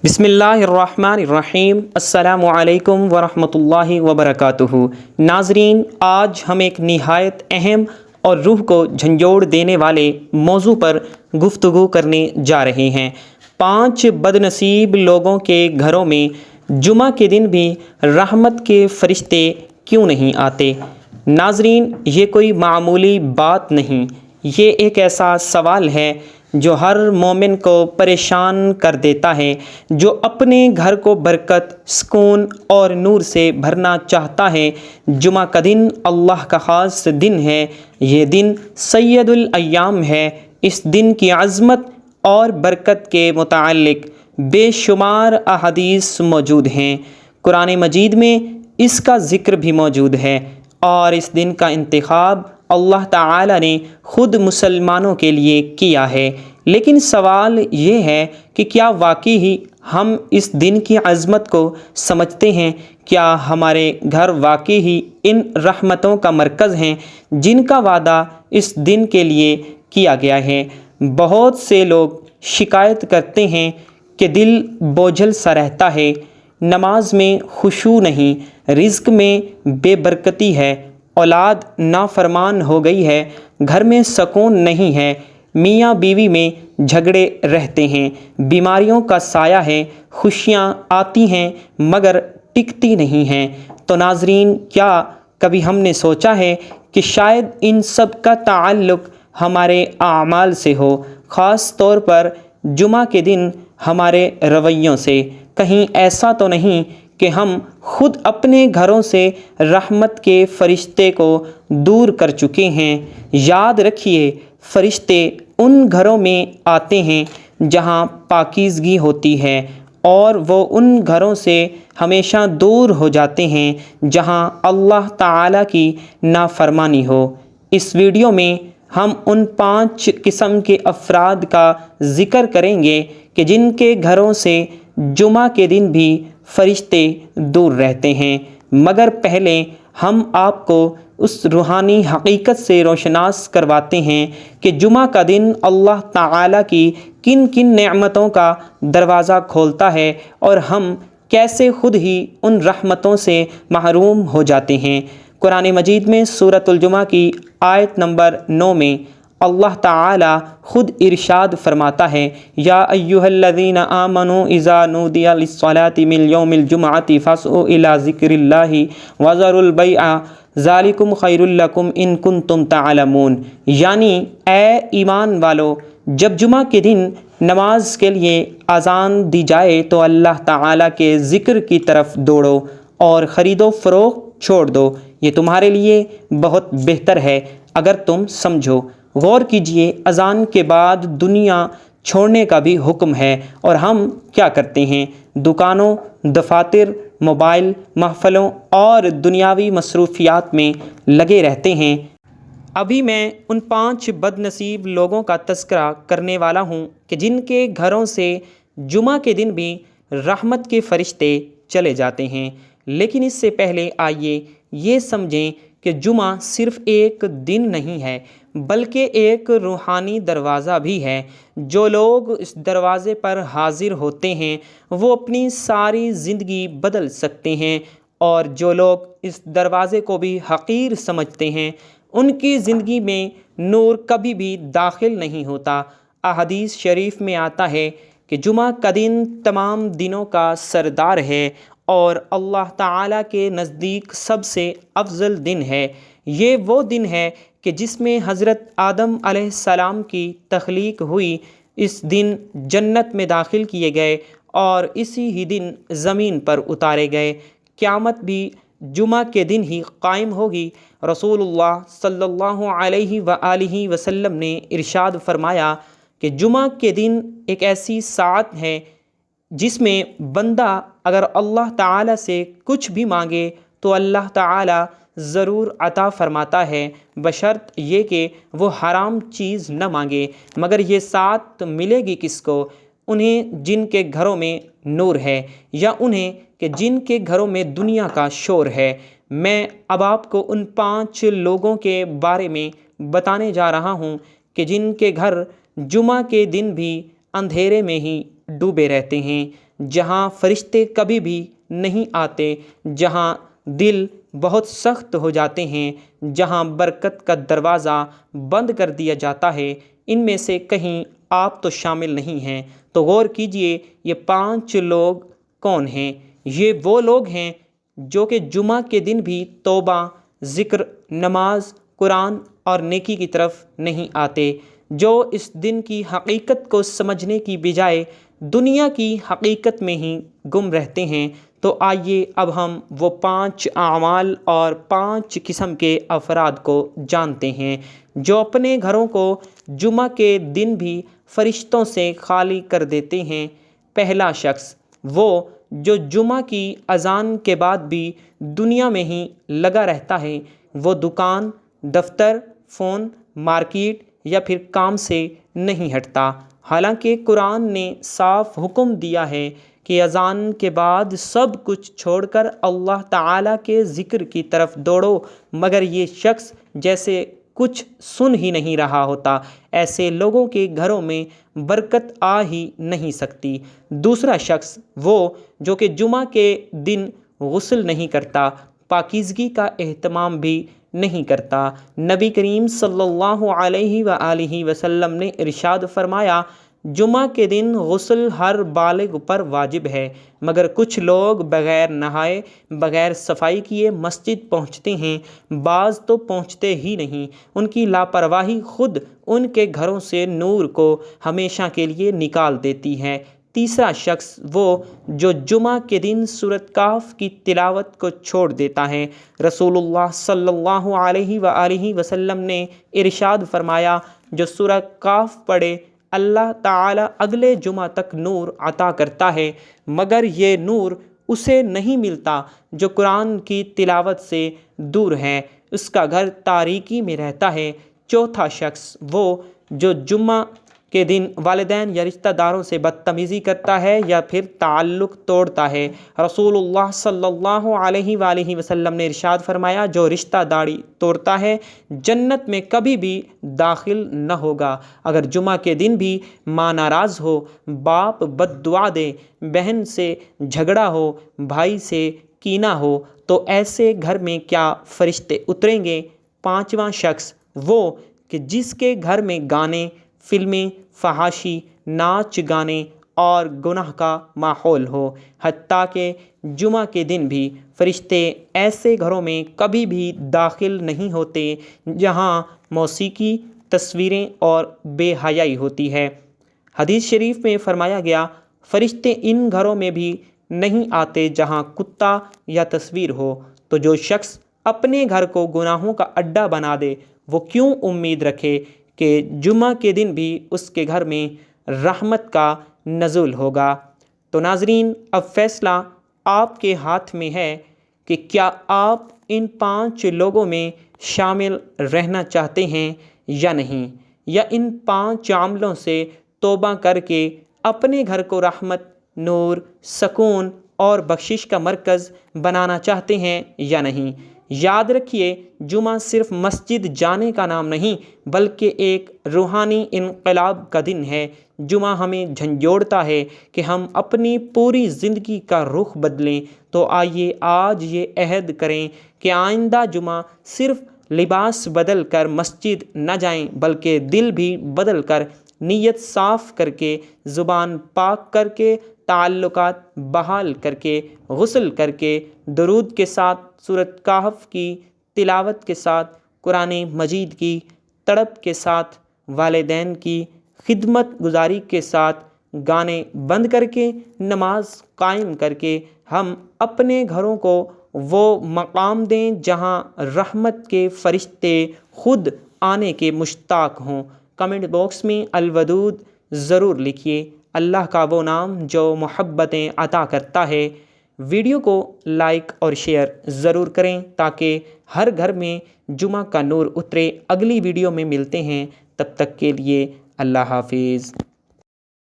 بسم اللہ الرحمن الرحیم۔ السلام علیکم ورحمۃ اللہ وبرکاتہ۔ ناظرین، آج ہم ایک نہایت اہم اور روح کو جھنجھوڑ دینے والے موضوع پر گفتگو کرنے جا رہے ہیں۔ 5 بد نصیب لوگوں کے گھروں میں جمعہ کے دن بھی رحمت کے فرشتے کیوں نہیں آتے؟ ناظرین، یہ کوئی معمولی بات نہیں، یہ ایک ایسا سوال ہے جو ہر مومن کو پریشان کر دیتا ہے، جو اپنے گھر کو برکت، سکون اور نور سے بھرنا چاہتا ہے۔ جمعہ کا دن اللہ کا خاص دن ہے، یہ دن سید الایام ہے۔ اس دن کی عظمت اور برکت کے متعلق بے شمار احادیث موجود ہیں۔ قرآن مجید میں اس کا ذکر بھی موجود ہے، اور اس دن کا انتخاب اللہ تعالی نے خود مسلمانوں کے لیے کیا ہے۔ لیکن سوال یہ ہے کہ کیا واقعی ہی ہم اس دن کی عظمت کو سمجھتے ہیں؟ کیا ہمارے گھر واقعی ہی ان رحمتوں کا مرکز ہیں جن کا وعدہ اس دن کے لیے کیا گیا ہے؟ بہت سے لوگ شکایت کرتے ہیں کہ دل بوجھل سا رہتا ہے، نماز میں خشوع نہیں، رزق میں بے برکتی ہے، اولاد نافرمان ہو گئی ہے، گھر میں سکون نہیں ہے، میاں بیوی میں جھگڑے رہتے ہیں، بیماریوں کا سایہ ہے، خوشیاں آتی ہیں مگر ٹکتی نہیں ہیں۔ تو ناظرین، کیا کبھی ہم نے سوچا ہے کہ شاید ان سب کا تعلق ہمارے اعمال سے ہو، خاص طور پر جمعہ کے دن ہمارے رویوں سے؟ کہیں ایسا تو نہیں کہ ہم خود اپنے گھروں سے رحمت کے فرشتے کو دور کر چکے ہیں؟ یاد رکھیے، فرشتے ان گھروں میں آتے ہیں جہاں پاکیزگی ہوتی ہے، اور وہ ان گھروں سے ہمیشہ دور ہو جاتے ہیں جہاں اللہ تعالیٰ کی نافرمانی ہو۔ اس ویڈیو میں ہم ان 5 قسم کے افراد کا ذکر کریں گے کہ جن کے گھروں سے جمعہ کے دن بھی فرشتے دور رہتے ہیں۔ مگر پہلے ہم آپ کو اس روحانی حقیقت سے روشناس کرواتے ہیں کہ جمعہ کا دن اللہ تعالیٰ کی کن کن نعمتوں کا دروازہ کھولتا ہے، اور ہم کیسے خود ہی ان رحمتوں سے محروم ہو جاتے ہیں۔ قرآن مجید میں سورۃ الجمعہ کی آیت نمبر 9 میں اللہ تعالیٰ خود ارشاد فرماتا ہے، یا ایھا الذین آمنوا اذا نودی للصلاۃ من یوم الجمعۃ فاسعوا الی ذکر اللہ وذروا البیع ذالکم خیر لکم ان کنتم تعلمون۔ یعنی اے ایمان والو، جب جمعہ کے دن نماز کے لیے اذان دی جائے تو اللہ تعالیٰ کے ذکر کی طرف دوڑو اور خرید و فروخت چھوڑ دو، یہ تمہارے لیے بہت بہتر ہے اگر تم سمجھو۔ غور کیجئے، اذان کے بعد دنیا چھوڑنے کا بھی حکم ہے، اور ہم کیا کرتے ہیں؟ دکانوں، دفاتر، موبائل، محفلوں اور دنیاوی مصروفیات میں لگے رہتے ہیں۔ ابھی میں ان 5 بد نصیب لوگوں کا تذکرہ کرنے والا ہوں کہ جن کے گھروں سے جمعہ کے دن بھی رحمت کے فرشتے چلے جاتے ہیں۔ لیکن اس سے پہلے آئیے یہ سمجھیں کہ جمعہ صرف ایک دن نہیں ہے، بلکہ ایک روحانی دروازہ بھی ہے۔ جو لوگ اس دروازے پر حاضر ہوتے ہیں وہ اپنی ساری زندگی بدل سکتے ہیں، اور جو لوگ اس دروازے کو بھی حقیر سمجھتے ہیں ان کی زندگی میں نور کبھی بھی داخل نہیں ہوتا۔ احادیث شریف میں آتا ہے کہ جمعہ کا دن تمام دنوں کا سردار ہے اور اللہ تعالیٰ کے نزدیک سب سے افضل دن ہے۔ یہ وہ دن ہے کہ جس میں حضرت آدم علیہ السلام کی تخلیق ہوئی، اس دن جنت میں داخل کیے گئے اور اسی ہی دن زمین پر اتارے گئے۔ قیامت بھی جمعہ کے دن ہی قائم ہوگی۔ رسول اللہ صلی اللہ علیہ وآلہ وسلم نے ارشاد فرمایا کہ جمعہ کے دن ایک ایسی ساعت ہے جس میں بندہ اگر اللہ تعالیٰ سے کچھ بھی مانگے تو اللہ تعالیٰ ضرور عطا فرماتا ہے، بشرط یہ کہ وہ حرام چیز نہ مانگے۔ مگر یہ ساتھ ملے گی کس کو؟ انہیں جن کے گھروں میں نور ہے، یا انہیں کہ جن کے گھروں میں دنیا کا شور ہے۔ میں اب آپ کو ان 5 لوگوں کے بارے میں بتانے جا رہا ہوں کہ جن کے گھر جمعہ کے دن بھی اندھیرے میں ہی ڈوبے رہتے ہیں۔ جہاں فرشتے کبھی بھی نہیں آتے، جہاں دل بہت سخت ہو جاتے ہیں، جہاں برکت کا دروازہ بند کر دیا جاتا ہے، ان میں سے کہیں آپ تو شامل نہیں ہیں۔ تو غور کیجئے، یہ 5 لوگ کون ہیں؟ یہ وہ لوگ ہیں جو کہ جمعہ کے دن بھی توبہ، ذکر، نماز، قرآن اور نیکی کی طرف نہیں آتے، جو اس دن کی حقیقت کو سمجھنے کی بجائے دنیا کی حقیقت میں ہی گم رہتے ہیں۔ تو آئیے اب ہم وہ 5 اعمال اور 5 قسم کے افراد کو جانتے ہیں جو اپنے گھروں کو جمعہ کے دن بھی فرشتوں سے خالی کر دیتے ہیں۔ پہلا شخص، وہ جو جمعہ کی اذان کے بعد بھی دنیا میں ہی لگا رہتا ہے، وہ دکان، دفتر، فون، مارکیٹ یا پھر کام سے نہیں ہٹتا، حالانکہ قرآن نے صاف حکم دیا ہے کہ اذان کے بعد سب کچھ چھوڑ کر اللہ تعالیٰ کے ذکر کی طرف دوڑو، مگر یہ شخص جیسے کچھ سن ہی نہیں رہا ہوتا۔ ایسے لوگوں کے گھروں میں برکت آ ہی نہیں سکتی۔ دوسرا شخص، وہ جو کہ جمعہ کے دن غسل نہیں کرتا، پاکیزگی کا اہتمام بھی نہیں کرتا۔ نبی کریم صلی اللہ علیہ وآلہ وسلم نے ارشاد فرمایا، جمعہ کے دن غسل ہر بالغ پر واجب ہے، مگر کچھ لوگ بغیر نہائے، بغیر صفائی کیے مسجد پہنچتے ہیں، بعض تو پہنچتے ہی نہیں۔ ان کی لاپرواہی خود ان کے گھروں سے نور کو ہمیشہ کے لیے نکال دیتی ہے۔ تیسرا شخص، وہ جو جمعہ کے دن سورۃ کہف کی تلاوت کو چھوڑ دیتا ہے۔ رسول اللہ صلی اللہ علیہ وآلہ وسلم نے ارشاد فرمایا، جو سورہ کہف پڑھے اللہ تعالیٰ اگلے جمعہ تک نور عطا کرتا ہے، مگر یہ نور اسے نہیں ملتا جو قرآن کی تلاوت سے دور ہے، اس کا گھر تاریکی میں رہتا ہے۔ چوتھا شخص، وہ جو جمعہ کے دن والدین یا رشتہ داروں سے بدتمیزی کرتا ہے یا پھر تعلق توڑتا ہے۔ رسول اللہ صلی اللہ علیہ وآلہ وسلم نے ارشاد فرمایا، جو رشتہ داری توڑتا ہے جنت میں کبھی بھی داخل نہ ہوگا۔ اگر جمعہ کے دن بھی ماں ناراض ہو، باپ بد دعا دے، بہن سے جھگڑا ہو، بھائی سے کینہ ہو، تو ایسے گھر میں کیا فرشتے اتریں گے؟ پانچواں شخص، وہ کہ جس کے گھر میں گانے، فلمیں، فحاشی، ناچ گانے اور گناہ کا ماحول ہو، حتیٰ کہ جمعہ کے دن بھی فرشتے ایسے گھروں میں کبھی بھی داخل نہیں ہوتے جہاں موسیقی، تصویریں اور بے حیائی ہوتی ہے۔ حدیث شریف میں فرمایا گیا، فرشتے ان گھروں میں بھی نہیں آتے جہاں کتا یا تصویر ہو۔ تو جو شخص اپنے گھر کو گناہوں کا اڈا بنا دے، وہ کیوں امید رکھے کہ جمعہ کے دن بھی اس کے گھر میں رحمت کا نزول ہوگا؟ تو ناظرین، اب فیصلہ آپ کے ہاتھ میں ہے کہ کیا آپ ان 5 لوگوں میں شامل رہنا چاہتے ہیں یا نہیں، یا ان 5 عاملوں سے توبہ کر کے اپنے گھر کو رحمت، نور، سکون اور بخشش کا مرکز بنانا چاہتے ہیں یا نہیں۔ یاد رکھیے، جمعہ صرف مسجد جانے کا نام نہیں بلکہ ایک روحانی انقلاب کا دن ہے۔ جمعہ ہمیں جھنجھوڑتا ہے کہ ہم اپنی پوری زندگی کا رخ بدلیں۔ تو آئیے آج یہ عہد کریں کہ آئندہ جمعہ صرف لباس بدل کر مسجد نہ جائیں بلکہ دل بھی بدل کر، نیت صاف کر کے، زبان پاک کر کے، تعلقات بحال کر کے، غسل کر کے، درود کے ساتھ، سورۃ کہف کی تلاوت کے ساتھ، قرآن مجید کی تڑپ کے ساتھ، والدین کی خدمت گزاری کے ساتھ، گانے بند کر کے، نماز قائم کر کے ہم اپنے گھروں کو وہ مقام دیں جہاں رحمت کے فرشتے خود آنے کے مشتاق ہوں۔ کمنٹ باکس میں الودود ضرور لکھیے۔ اللہ کا وہ نام جو محبتیں عطا کرتا ہے۔ ویڈیو کو لائک اور شیئر ضرور کریں تاکہ ہر گھر میں جمعہ کا نور اترے۔ اگلی ویڈیو میں ملتے ہیں، تب تک کے لیے اللہ حافظ۔